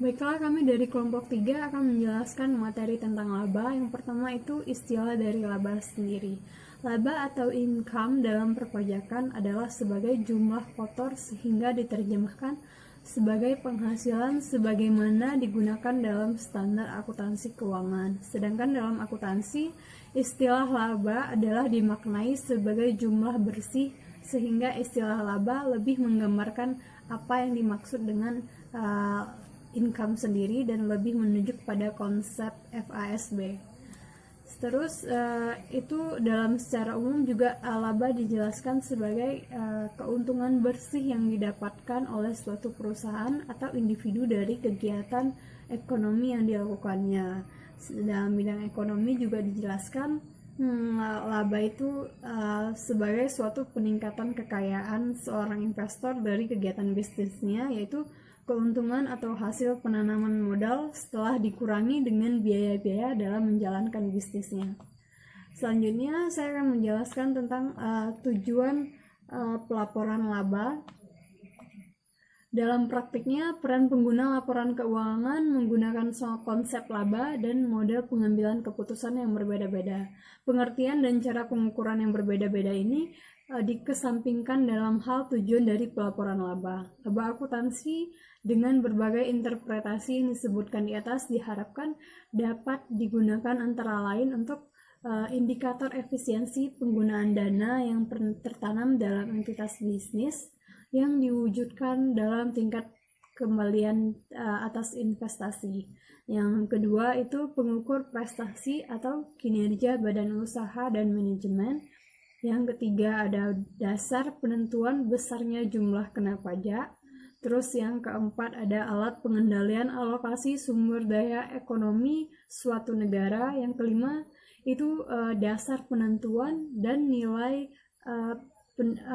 Baiklah, kami dari kelompok 3 akan menjelaskan materi tentang laba. Yang pertama itu istilah dari laba sendiri. Laba atau income dalam perpajakan adalah sebagai jumlah kotor sehingga diterjemahkan sebagai penghasilan sebagaimana digunakan dalam standar akuntansi keuangan. Sedangkan dalam akuntansi, istilah laba adalah dimaknai sebagai jumlah bersih sehingga istilah laba lebih menggambarkan apa yang dimaksud dengan income sendiri dan lebih menunjuk pada konsep FASB. Terus itu dalam secara umum juga laba dijelaskan sebagai keuntungan bersih yang didapatkan oleh suatu perusahaan atau individu dari kegiatan ekonomi yang dilakukannya. Dalam bidang ekonomi juga dijelaskan laba itu sebagai suatu peningkatan kekayaan seorang investor dari kegiatan bisnisnya, yaitu keuntungan atau hasil penanaman modal setelah dikurangi dengan biaya-biaya dalam menjalankan bisnisnya. Selanjutnya saya akan menjelaskan tentang tujuan pelaporan laba. Dalam praktiknya, peran pengguna laporan keuangan menggunakan konsep laba dan model pengambilan keputusan yang berbeda-beda. Pengertian dan cara pengukuran yang berbeda-beda ini dikesampingkan dalam hal tujuan dari pelaporan laba. Laba akuntansi dengan berbagai interpretasi yang disebutkan di atas diharapkan dapat digunakan antara lain untuk indikator efisiensi penggunaan dana yang tertanam dalam entitas bisnis yang diwujudkan dalam tingkat kembalian atas investasi. Yang kedua itu pengukur prestasi atau kinerja badan usaha dan manajemen. Yang ketiga ada dasar penentuan besarnya jumlah kena pajak. Terus yang keempat ada alat pengendalian alokasi sumber daya ekonomi suatu negara. Yang kelima itu dasar penentuan dan nilai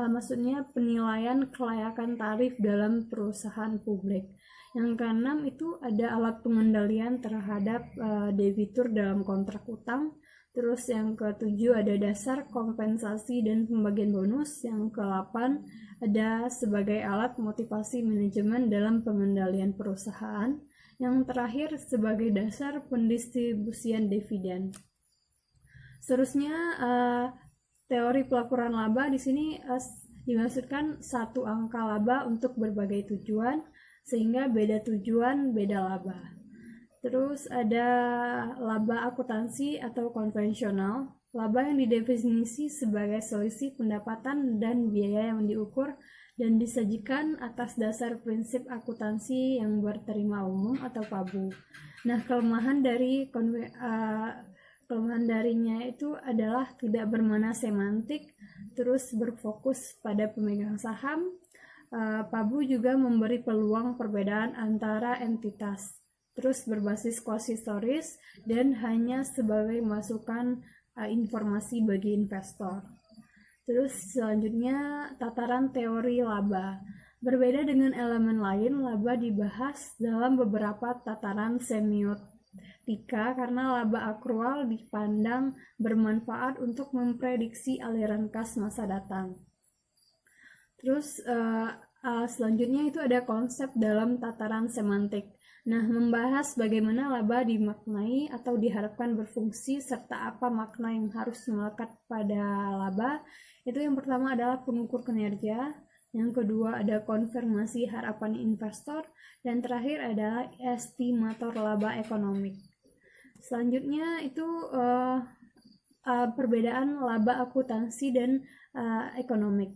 maksudnya penilaian kelayakan tarif dalam perusahaan publik. Yang keenam itu ada alat pengendalian terhadap debitur dalam kontrak utang. Terus yang ketujuh ada dasar kompensasi dan pembagian bonus. Yang kedelapan ada sebagai alat motivasi manajemen dalam pengendalian perusahaan. Yang terakhir sebagai dasar pendistribusian dividen. Seterusnya teori pelaporan laba di sini dimaksudkan satu angka laba untuk berbagai tujuan, sehingga beda tujuan beda laba. Terus ada laba akuntansi atau konvensional. Laba yang didefinisi sebagai selisih pendapatan dan biaya yang diukur dan disajikan atas dasar prinsip akuntansi yang berterima umum atau PABU. Nah, kelemahan darinya itu adalah tidak bermakna semantik, terus berfokus pada pemegang saham. PABU juga memberi peluang perbedaan antara entitas, terus berbasis konsistoris dan hanya sebagai masukan informasi bagi investor. Terus selanjutnya tataran teori laba. Berbeda dengan elemen lain, laba dibahas dalam beberapa tataran semiotika karena laba akrual dipandang bermanfaat untuk memprediksi aliran kas masa datang. Terus selanjutnya itu ada konsep dalam tataran semantik. Nah, membahas bagaimana laba dimaknai atau diharapkan berfungsi serta apa makna yang harus melekat pada laba. Itu yang pertama adalah pengukur kinerja, yang kedua ada konfirmasi harapan investor, dan terakhir adalah estimator laba ekonomik. Selanjutnya itu perbedaan laba akuntansi dan ekonomik.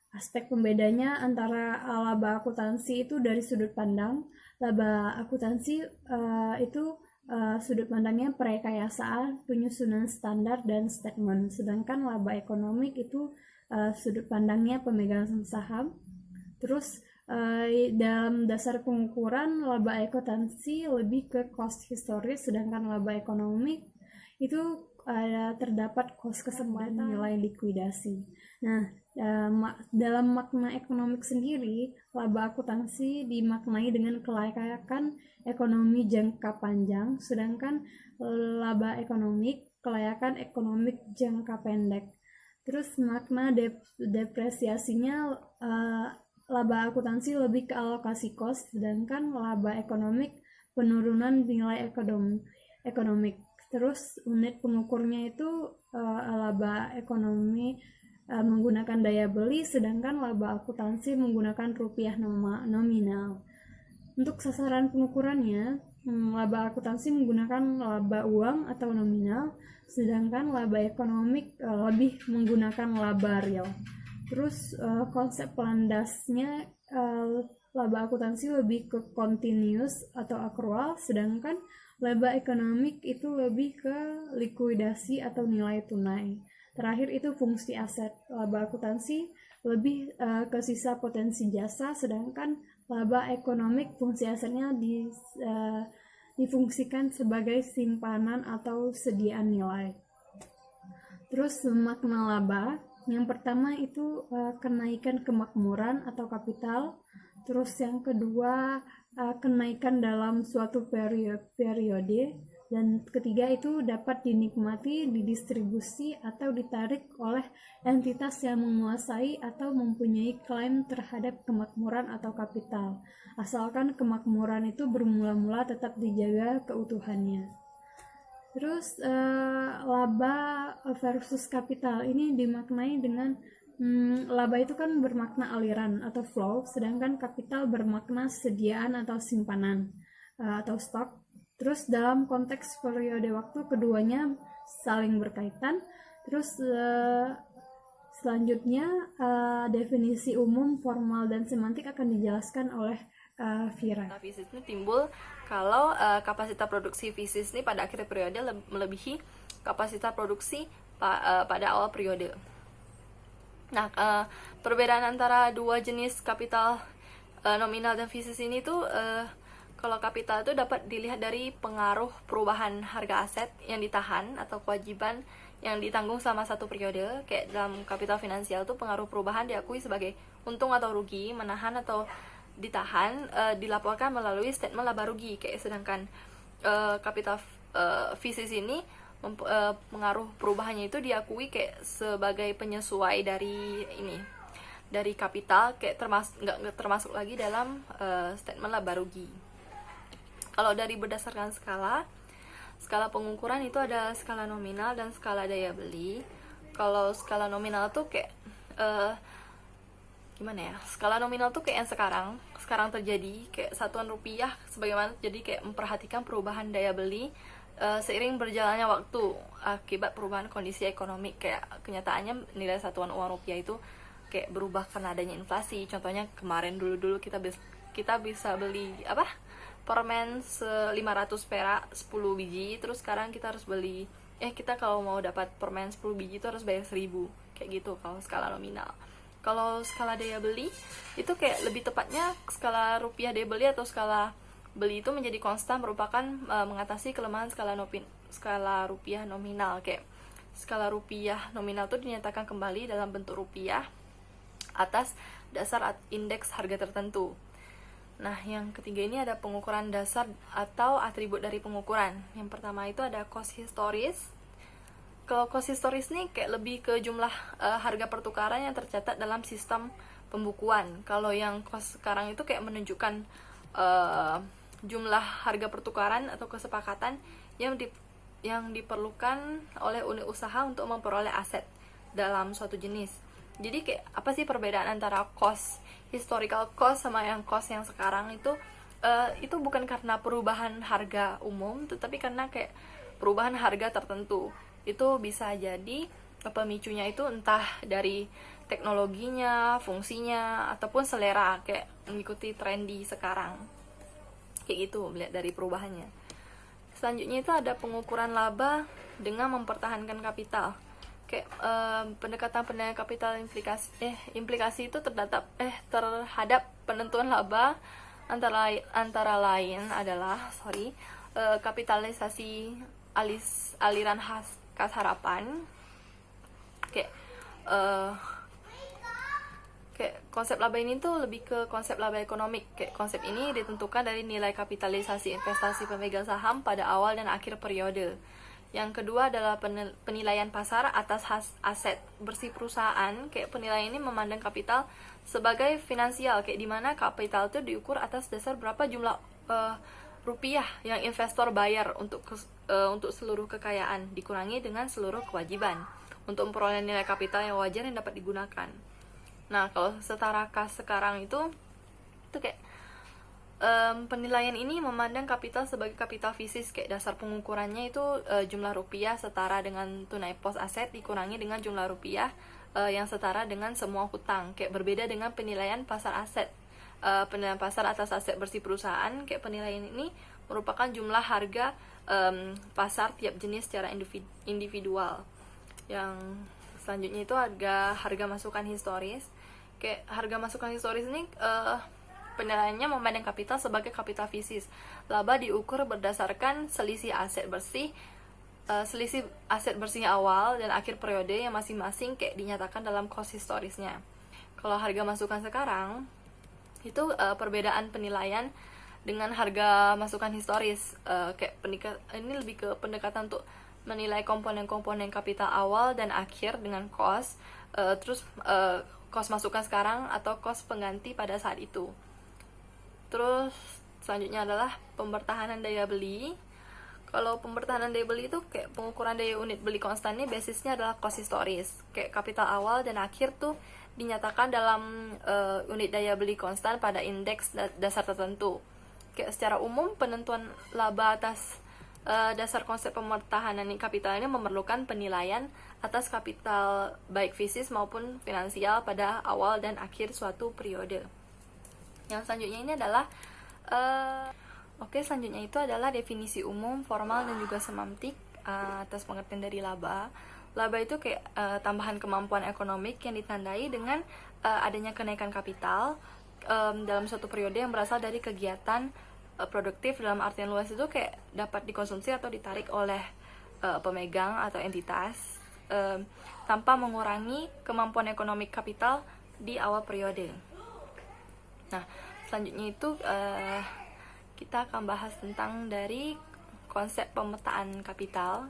Aspek pembedanya antara laba akuntansi itu dari sudut pandang. Laba akuntansi itu sudut pandangnya perekayasaan, penyusunan standar, dan statement. Sedangkan laba ekonomik itu sudut pandangnya pemegang saham. Terus dalam dasar pengukuran laba akuntansi lebih ke cost historis, sedangkan laba ekonomik itu terdapat cost kesempatan nilai likuidasi. Nah, dalam makna ekonomik sendiri, laba akuntansi dimaknai dengan kelayakan ekonomi jangka panjang, sedangkan laba ekonomik kelayakan ekonomik jangka pendek. Terus makna depresiasinya, laba akuntansi lebih ke alokasi cost, sedangkan laba ekonomik penurunan nilai ekonomik. Terus unit pengukurnya itu laba ekonomi menggunakan daya beli, sedangkan laba akuntansi menggunakan rupiah nominal. Untuk sasaran pengukurannya, laba akuntansi menggunakan laba uang atau nominal, sedangkan laba ekonomik lebih menggunakan laba real. Terus konsep landasnya, laba akuntansi lebih ke continuous atau accrual, sedangkan laba ekonomik itu lebih ke likuidasi atau nilai tunai. Terakhir itu fungsi aset. Laba akuntansi lebih ke sisa potensi jasa, sedangkan laba ekonomik fungsi asetnya difungsikan sebagai simpanan atau sediaan nilai. Terus makna laba, yang pertama itu kenaikan kemakmuran atau kapital. Terus yang kedua kenaikan dalam suatu periode, dan ketiga itu dapat dinikmati, didistribusi atau ditarik oleh entitas yang menguasai atau mempunyai klaim terhadap kemakmuran atau kapital, asalkan kemakmuran itu bermula-mula tetap dijaga keutuhannya. Terus laba versus kapital ini dimaknai dengan laba itu kan bermakna aliran atau flow, sedangkan kapital bermakna sediaan atau simpanan atau stok. Terus dalam konteks periode waktu keduanya saling berkaitan. Terus selanjutnya definisi umum, formal, dan semantik akan dijelaskan oleh Vira. Fisis ini timbul kalau kapasitas produksi fisis ini pada akhir periode melebihi kapasitas produksi pada awal periode. Nah, perbedaan antara dua jenis kapital nominal dan fisis ini tuh kalau kapital itu dapat dilihat dari pengaruh perubahan harga aset yang ditahan atau kewajiban yang ditanggung selama satu periode. Kayak dalam kapital finansial tuh pengaruh perubahan diakui sebagai untung atau rugi, menahan atau ditahan dilaporkan melalui statement laba rugi. Kayak sedangkan kapital fisis ini pengaruh perubahannya itu diakui kayak sebagai penyesuai dari kapital, kayak nggak termasuk lagi dalam statement laba rugi. Kalau dari berdasarkan skala pengukuran itu ada skala nominal dan skala daya beli. Kalau skala nominal tuh kayak gimana ya, skala nominal tuh kayak yang sekarang terjadi, kayak satuan rupiah sebagaimana, jadi kayak memperhatikan perubahan daya beli seiring berjalannya waktu akibat perubahan kondisi ekonomi. Kayak kenyataannya nilai satuan uang rupiah itu kayak berubah karena adanya inflasi. Contohnya kemarin dulu kita bisa beli permen 500 perak 10 biji, terus sekarang kita harus beli kita kalau mau dapat permen 10 biji itu harus bayar 1000, kayak gitu kalau skala nominal. Kalau skala daya beli itu kayak lebih tepatnya skala rupiah daya beli atau skala beli itu menjadi konstan, merupakan mengatasi kelemahan skala rupiah nominal. Kayak skala rupiah nominal itu dinyatakan kembali dalam bentuk rupiah atas dasar indeks harga tertentu. Nah, yang ketiga ini ada pengukuran dasar atau atribut dari pengukuran. Yang pertama itu ada cost historis. Kalau cost historis nih kayak lebih ke jumlah harga pertukaran yang tercatat dalam sistem pembukuan. Kalau yang cost sekarang itu kayak menunjukkan jumlah harga pertukaran atau kesepakatan yang diperlukan oleh unit usaha untuk memperoleh aset dalam suatu jenis. Jadi kayak apa sih perbedaan antara cost historical cost sama yang cost yang sekarang itu bukan karena perubahan harga umum, tetapi karena kayak perubahan harga tertentu. Itu bisa jadi pemicunya itu entah dari teknologinya, fungsinya, ataupun selera, kayak mengikuti trendy sekarang. Kayak gitu, melihat dari perubahannya. Selanjutnya itu ada pengukuran laba dengan mempertahankan kapital. Kayak pendekatan kapital implikasi itu terhadap penentuan laba antara lain adalah kapitalisasi aliran kas harapan. Kayak konsep laba ini tuh lebih ke konsep laba ekonomik. Kayak konsep ini ditentukan dari nilai kapitalisasi investasi pemegang saham pada awal dan akhir periode. Yang kedua adalah penilaian pasar atas aset bersih perusahaan. Kayak penilaian ini memandang kapital sebagai finansial, kayak dimana kapital itu diukur atas dasar berapa jumlah rupiah yang investor bayar untuk seluruh kekayaan dikurangi dengan seluruh kewajiban untuk memperoleh nilai kapital yang wajar yang dapat digunakan. Nah, kalau setara kas sekarang itu kayak penilaian ini memandang kapital sebagai kapital fisik, kayak dasar pengukurannya itu jumlah rupiah setara dengan tunai pos aset dikurangi dengan jumlah rupiah yang setara dengan semua hutang. Kayak berbeda dengan penilaian pasar aset. Penilaian pasar atas aset bersih perusahaan, kayak penilaian ini merupakan jumlah harga pasar tiap jenis secara individual. Yang selanjutnya itu harga masukan historis. Kayak harga masukan historis ini penilaiannya memandang kapital sebagai kapital fisik. Laba diukur berdasarkan selisih aset bersih awal dan akhir periode yang masing-masing kayak dinyatakan dalam cost historisnya. Kalau harga masukan sekarang itu perbedaan penilaian dengan harga masukan historis. Ini lebih ke pendekatan untuk menilai komponen-komponen kapital awal dan akhir dengan cost, cost masukan sekarang atau cost pengganti pada saat itu. Terus selanjutnya adalah pembertahanan daya beli. Kalau pembertahanan daya beli itu kayak pengukuran daya unit beli konstan ini basisnya adalah cost historis. Kayak kapital awal dan akhir tuh dinyatakan dalam unit daya beli konstan pada indeks dasar tertentu. Kayak secara umum penentuan laba atas dasar konsep pembertahanan kapital ini memerlukan penilaian atas kapital baik fisik maupun finansial pada awal dan akhir suatu periode. Yang selanjutnya ini adalah selanjutnya itu adalah definisi umum, formal dan juga semantik atas pengertian dari laba. Laba itu kayak tambahan kemampuan ekonomik yang ditandai dengan adanya kenaikan kapital dalam suatu periode yang berasal dari kegiatan produktif. Dalam artian luas itu kayak dapat dikonsumsi atau ditarik oleh pemegang atau entitas tanpa mengurangi kemampuan ekonomi kapital di awal periode. Nah, selanjutnya itu kita akan bahas tentang dari konsep pemetaan kapital,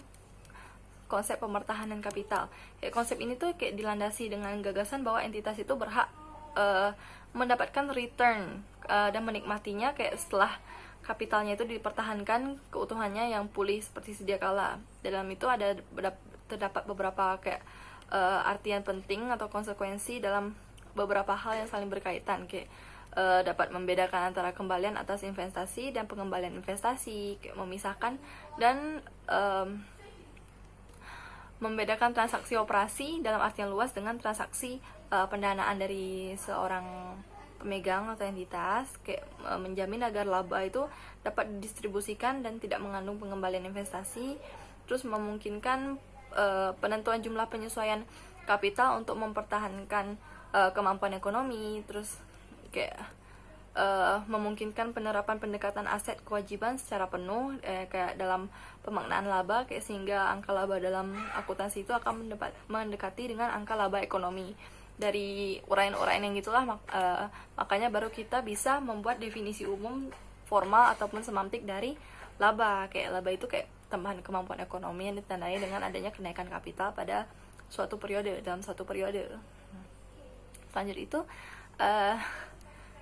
konsep pemertahanan kapital. Konsep ini tuh kayak dilandasi dengan gagasan bahwa entitas itu berhak mendapatkan return dan menikmatinya kayak setelah kapitalnya itu dipertahankan keutuhannya yang pulih seperti sedia kala. Dalam itu terdapat beberapa kayak artian penting atau konsekuensi dalam beberapa hal yang saling berkaitan, kayak dapat membedakan antara kembalian atas investasi dan pengembalian investasi, kayak memisahkan dan membedakan transaksi operasi dalam artian luas dengan transaksi pendanaan dari seorang pemegang atau entitas, kayak menjamin agar laba itu dapat didistribusikan dan tidak mengandung pengembalian investasi. Terus memungkinkan penentuan jumlah penyesuaian kapital untuk mempertahankan kemampuan ekonomi. Terus kayak memungkinkan penerapan pendekatan aset kewajiban secara penuh kayak dalam pemaknaan laba, kayak sehingga angka laba dalam akuntansi itu akan mendekati dengan angka laba ekonomi. Dari uraian-uraian yang gitulah makanya baru kita bisa membuat definisi umum, formal ataupun semantik dari laba. Kayak laba itu kayak tambahan kemampuan ekonomi yang ditandai dengan adanya kenaikan kapital pada suatu periode, dalam suatu periode. Selanjutnya itu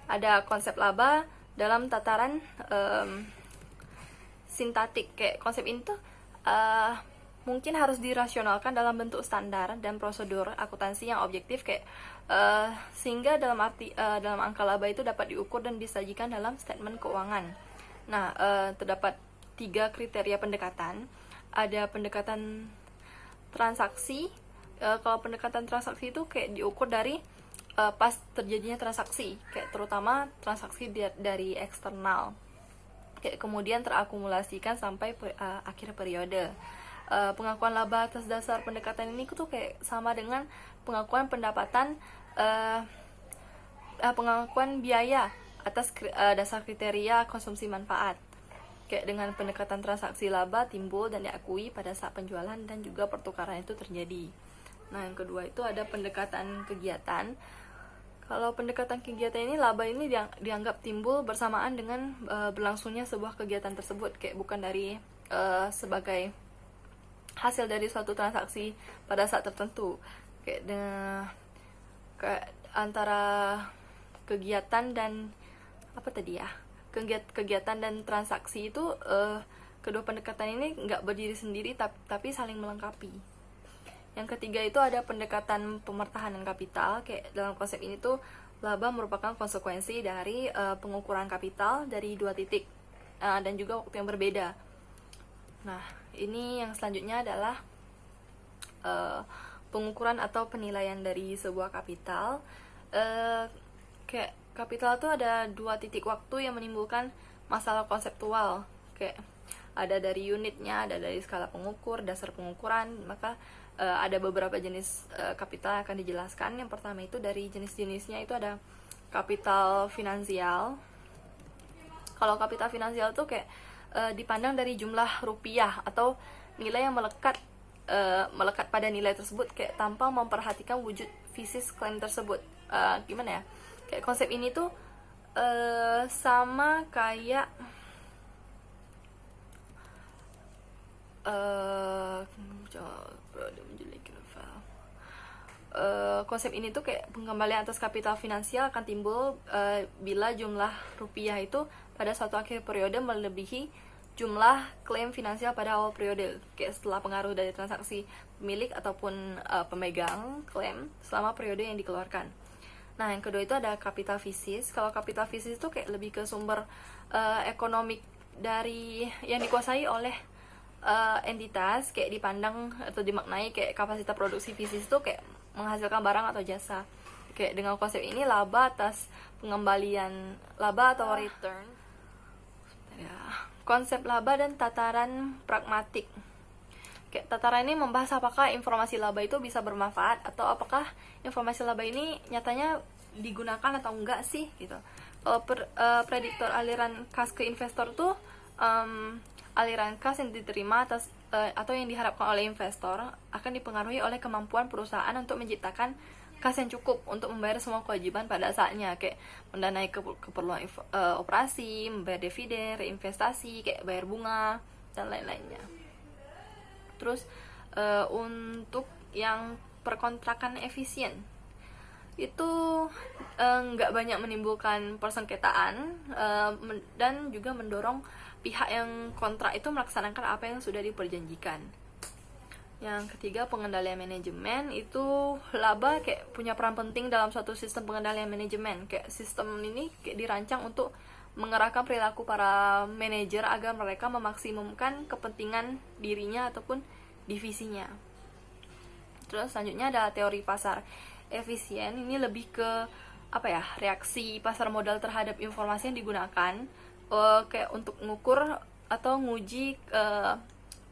ada konsep laba dalam tataran sintaktik. Kayak konsep ini tuh mungkin harus dirasionalkan dalam bentuk standar dan prosedur akuntansi yang objektif, kayak sehingga dalam angka laba itu dapat diukur dan disajikan dalam statement keuangan. Nah, terdapat 3 kriteria pendekatan. Ada pendekatan transaksi. Kalau pendekatan transaksi itu kayak diukur dari pas terjadinya transaksi, kayak terutama transaksi dari eksternal, kayak kemudian terakumulasikan sampai akhir periode. Pengakuan laba atas dasar pendekatan ini tuh kayak sama dengan pengakuan pendapatan, pengakuan biaya atas dasar kriteria konsumsi manfaat. Kayak dengan pendekatan transaksi laba timbul dan diakui pada saat penjualan dan juga pertukaran itu terjadi. Nah, yang kedua itu ada pendekatan kegiatan. Kalau pendekatan kegiatan ini, laba ini dianggap timbul bersamaan dengan berlangsungnya sebuah kegiatan tersebut, kayak bukan dari sebagai hasil dari suatu transaksi pada saat tertentu. Kayak antara kegiatan dan kegiatan dan transaksi itu kedua pendekatan ini nggak berdiri sendiri tapi saling melengkapi. Yang ketiga itu ada pendekatan pemertahanan kapital. Kayak dalam konsep ini tuh laba merupakan konsekuensi dari pengukuran kapital dari dua titik dan juga waktu yang berbeda. Nah, ini yang selanjutnya adalah pengukuran atau penilaian dari sebuah kapital. Kayak kapital tuh ada dua titik waktu yang menimbulkan masalah konseptual. Kayak ada dari unitnya, ada dari skala pengukur, dasar pengukuran. Maka ada beberapa jenis kapital yang akan dijelaskan. Yang pertama itu dari jenis-jenisnya itu ada kapital finansial. Kalau kapital finansial tuh kayak dipandang dari jumlah rupiah atau nilai yang melekat pada nilai tersebut, kayak tanpa memperhatikan wujud fisis klaim tersebut. Gimana ya? Kayak konsep ini tuh sama kayak konsep ini tuh kayak pengembalian atas kapital finansial akan timbul bila jumlah rupiah itu pada suatu akhir periode melebihi jumlah klaim finansial pada awal periode, kayak setelah pengaruh dari transaksi pemilik ataupun pemegang klaim selama periode yang dikeluarkan. Nah, yang kedua itu ada kapital fisis. Kalau kapital fisis itu kayak lebih ke sumber ekonomik dari yang dikuasai oleh entitas, kayak dipandang atau dimaknai kayak kapasitas produksi fisis itu kayak menghasilkan barang atau jasa. Kayak dengan konsep ini laba atas pengembalian laba atau return. Ya, konsep laba dan tataran pragmatik. Kayak tataran ini membahas apakah informasi laba itu bisa bermanfaat atau apakah informasi laba ini nyatanya digunakan atau enggak sih gitu. Kalau prediktor aliran kas ke investor tuh aliran kas yang diterima atas atau yang diharapkan oleh investor akan dipengaruhi oleh kemampuan perusahaan untuk menciptakan kas yang cukup untuk membayar semua kewajiban pada saatnya, kayak mendanai keperluan operasi, membayar dividen, reinvestasi, kayak bayar bunga dan lain-lainnya. Terus untuk yang perkontrakan efisien itu nggak banyak menimbulkan persengketaan dan juga mendorong pihak yang kontrak itu melaksanakan apa yang sudah diperjanjikan. Yang ketiga, pengendalian manajemen. Itu laba kayak punya peran penting dalam suatu sistem pengendalian manajemen. Kayak sistem ini kayak dirancang untuk mengerahkan perilaku para manajer agar mereka memaksimumkan kepentingan dirinya ataupun divisinya. Terus selanjutnya ada teori pasar efisien. Ini lebih ke reaksi pasar modal terhadap informasi yang digunakan kayak untuk mengukur atau nguji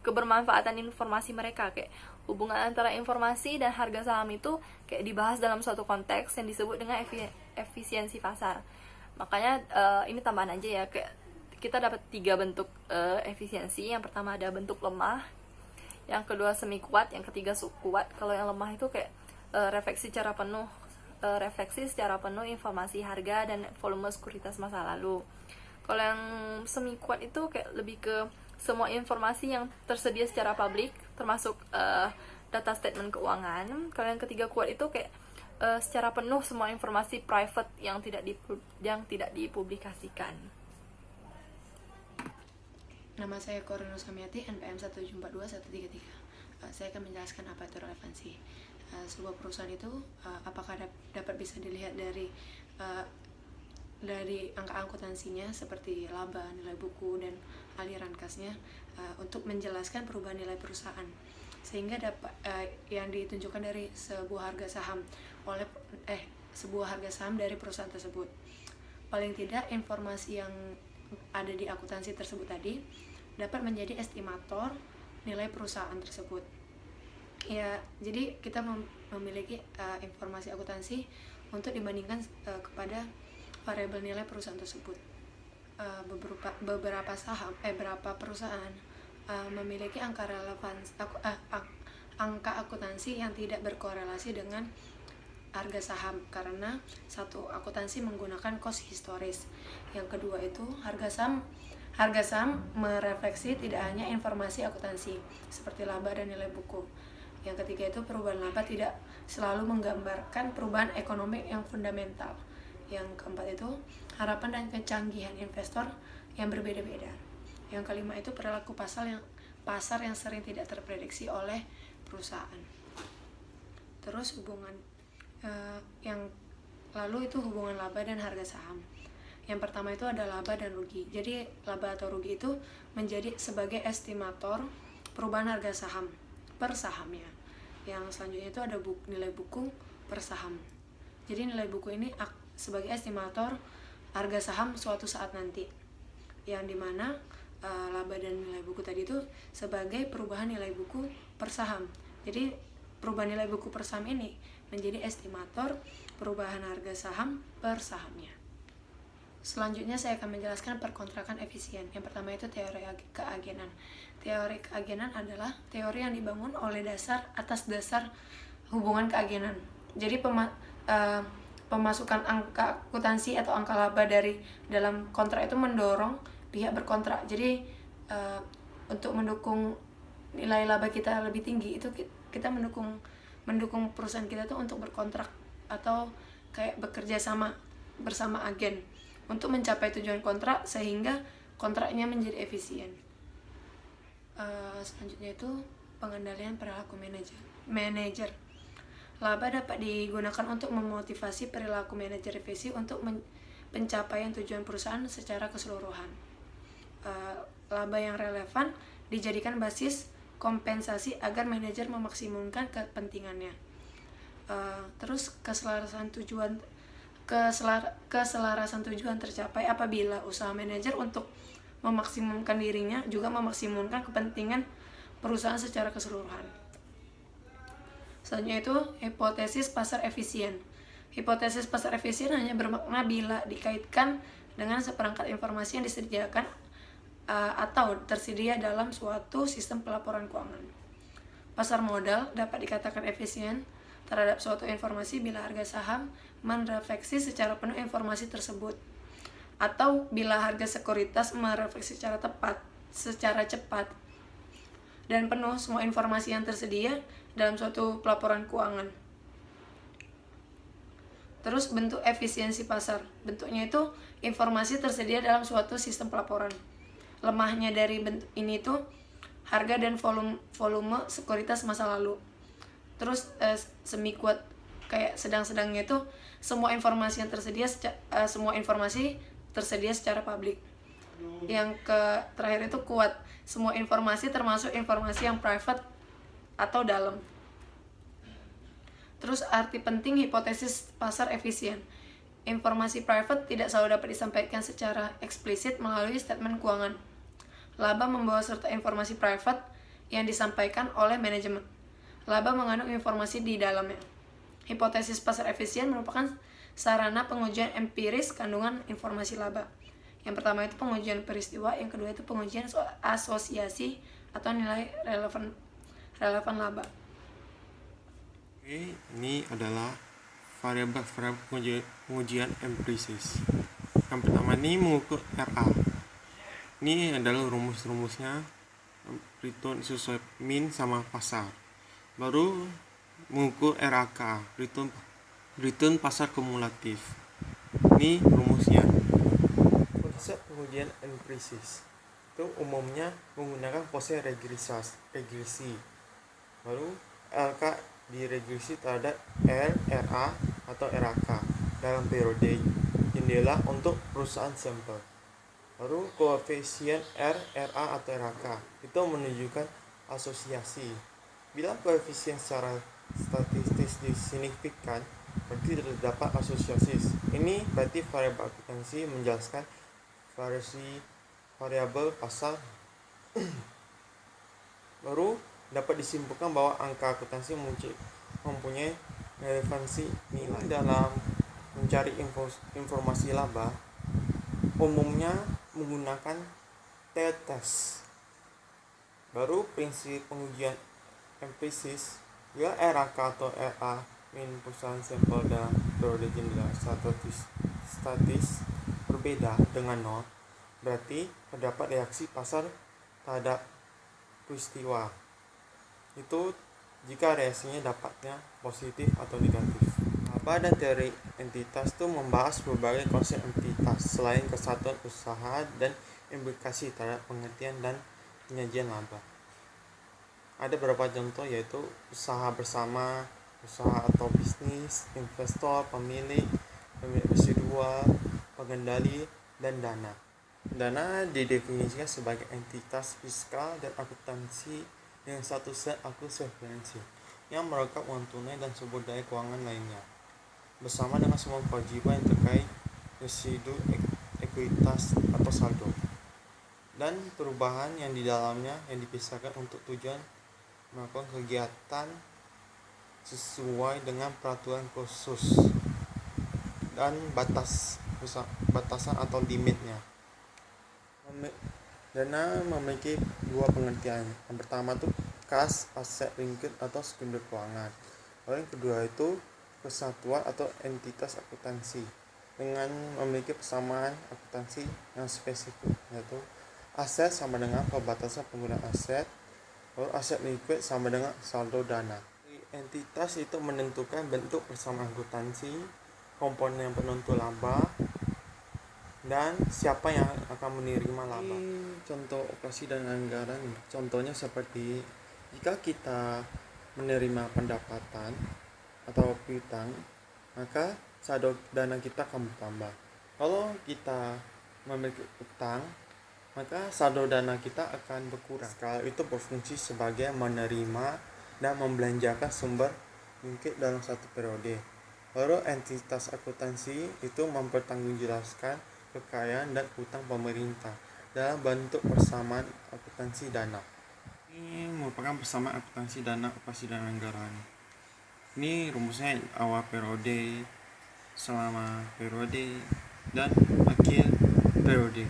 kebermanfaatan informasi mereka. Kayak hubungan antara informasi dan harga saham itu kayak dibahas dalam suatu konteks yang disebut dengan efisiensi pasar. Makanya ini tambahan aja ya, kayak kita dapat 3 bentuk efisiensi. Yang pertama ada bentuk lemah, yang kedua semi kuat, yang ketiga kuat. Kalau yang lemah itu kayak refleksi secara penuh informasi harga dan volume sekuritas masa lalu. Kalau yang semi kuat itu kayak lebih ke semua informasi yang tersedia secara publik, termasuk data statement keuangan. Kalau yang ketiga kuat itu kayak secara penuh semua informasi private yang tidak dipublikasikan. Nama saya Korino Samiati, NPM 1742133. Saya akan menjelaskan apa itu relevansi. Sebuah perusahaan itu apakah dapat bisa dilihat dari angka akuntansinya seperti laba, nilai buku, dan aliran kasnya untuk menjelaskan perubahan nilai perusahaan, sehingga dapat yang ditunjukkan dari sebuah harga saham dari perusahaan tersebut. Paling tidak informasi yang ada di akuntansi tersebut tadi dapat menjadi estimator nilai perusahaan tersebut. Ya, jadi kita memiliki informasi akuntansi untuk dibandingkan kepada variabel nilai perusahaan tersebut. Beberapa perusahaan memiliki angka akuntansi yang tidak berkorelasi dengan harga saham, karena satu, akuntansi menggunakan cost historis. Yang kedua itu harga saham merefleksi tidak hanya informasi akuntansi seperti laba dan nilai buku. Yang ketiga itu perubahan laba tidak selalu menggambarkan perubahan ekonomi yang fundamental. Yang keempat itu harapan dan kecanggihan investor yang berbeda-beda. Yang kelima itu perilaku pasar yang sering tidak terprediksi oleh perusahaan. Terus yang lalu itu hubungan laba dan harga saham. Yang pertama itu ada laba dan rugi. Jadi laba atau rugi itu menjadi sebagai estimator perubahan harga saham per sahamnya. Yang selanjutnya itu ada nilai buku per saham. Jadi nilai buku ini sebagai estimator harga saham suatu saat nanti, yang dimana laba dan nilai buku tadi itu sebagai perubahan nilai buku per saham. Jadi perubahan nilai buku per saham ini menjadi estimator perubahan harga saham per sahamnya. Selanjutnya saya akan menjelaskan perkontrakan efisien. Yang pertama itu teori keagenan. Teori keagenan adalah teori yang dibangun atas dasar hubungan keagenan. Jadi pemasukan angka akuntansi atau angka laba dari dalam kontrak itu mendorong pihak berkontrak. Jadi untuk mendukung nilai laba kita lebih tinggi itu kita mendukung perusahaan kita tuh untuk berkontrak atau kayak bekerja sama bersama agen untuk mencapai tujuan kontrak sehingga kontraknya menjadi efisien. Selanjutnya itu pengendalian perilaku manajer. Laba dapat digunakan untuk memotivasi perilaku manajer revisi untuk pencapaian tujuan perusahaan secara keseluruhan. Laba yang relevan dijadikan basis kompensasi agar manajer memaksimumkan kepentingannya. Terus keselarasan tujuan tercapai apabila usaha manajer untuk memaksimumkan dirinya juga memaksimumkan kepentingan perusahaan secara keseluruhan. Selanjutnya itu hipotesis pasar efisien. Hipotesis pasar efisien hanya bermakna bila dikaitkan dengan seperangkat informasi yang disediakan atau tersedia dalam suatu sistem pelaporan keuangan. Pasar modal dapat dikatakan efisien terhadap suatu informasi bila harga saham merefleksi secara penuh informasi tersebut, atau bila harga sekuritas merefleksi secara cepat dan penuh semua informasi yang tersedia dalam suatu pelaporan keuangan. Terus bentuk efisiensi pasar. Bentuknya itu informasi tersedia dalam suatu sistem pelaporan. Lemahnya dari bentuk ini tuh harga dan volume sekuritas masa lalu. Terus semi kuat kayak sedang-sedangnya itu semua informasi tersedia secara publik. Yang terakhir itu kuat, semua informasi termasuk informasi yang private atau dalam. Terus arti penting hipotesis pasar efisien. Informasi private tidak selalu dapat disampaikan secara eksplisit melalui statement keuangan. Laba membawa serta informasi private yang disampaikan oleh manajemen. Laba mengandung informasi di dalamnya. Hipotesis pasar efisien merupakan sarana pengujian empiris kandungan informasi laba. Yang pertama itu pengujian peristiwa, yang kedua itu pengujian asosiasi atau nilai relevan laba. Oke, ini adalah variabel pengujian empiris. Yang pertama ini mengukur RA. Ini adalah rumus-rumusnya, return sesuai min sama pasar. Baru mengukur RAK, return pasar kumulatif. Ini rumusnya. Konsep pengujian empiris itu umumnya menggunakan proses regresi. Baru LK diregresi terhadap R, RA atau RAK dalam periode jendela untuk perusahaan sampel. Baru koefisien R, RA atau RAK itu menunjukkan asosiasi. Bila koefisien secara statistis signifikan, berarti terdapat asosiasi. Ini berarti variabel akuntansi menjelaskan variabel pasar. Baru dapat disimpulkan bahwa angka akuntansi mempunyai relevansi nilai dalam mencari informasi laba. Umumnya menggunakan t-test. Baru prinsip pengujian empiris, bila RAK atau RA min perusahaan sampel dalam periode jendela statis berbeda dengan nol, berarti terdapat reaksi pasar terhadap peristiwa. Itu jika reaksinya dapatnya positif atau negatif. Laba dan teori entitas itu membahas berbagai konsep entitas selain kesatuan usaha dan implikasi terhadap pengertian dan penyajian laba. Ada beberapa contoh yaitu usaha bersama, usaha atau bisnis, investor, pemilik residual, pengendali, dan dana. Dana didefinisikan sebagai entitas fiskal dan akuntansi dengan status akuisekuensi yang merekap uang tunai dan sumber daya keuangan lainnya, bersama dengan semua kewajiban yang terkait residu ekuitas atau saldo, dan perubahan yang di dalamnya yang dipisahkan untuk tujuan melakukan kegiatan sesuai dengan peraturan khusus dan batasan atau limitnya. Dana memiliki dua pengertian. Yang pertama itu kas, aset liquid atau sumber keuangan. Lalu yang kedua itu kesatuan atau entitas akuntansi dengan memiliki persamaan akuntansi yang spesifik, yaitu aset sama dengan pembatasan penggunaan aset, lalu aset liquid sama dengan saldo dana. Entitas itu menentukan bentuk persamaan akuntansi, komponen penentu laba, dan siapa yang akan menerima laba. Contoh operasi dan anggaran, contohnya seperti jika kita menerima pendapatan atau piutang, maka saldo dana kita akan bertambah. Kalau kita memiliki utang, maka saldo dana kita akan berkurang. Skala itu berfungsi sebagai menerima dan membelanjakan sumber liquid dalam satu periode. Lalu entitas akuntansi itu mempertanggungjawabkan kekayaan dan utang pemerintah dalam bentuk persamaan akuntansi dana. Ini merupakan persamaan akuntansi dana, operasi dan anggaran. Ini rumusnya awal periode, selama periode, dan akhir periode.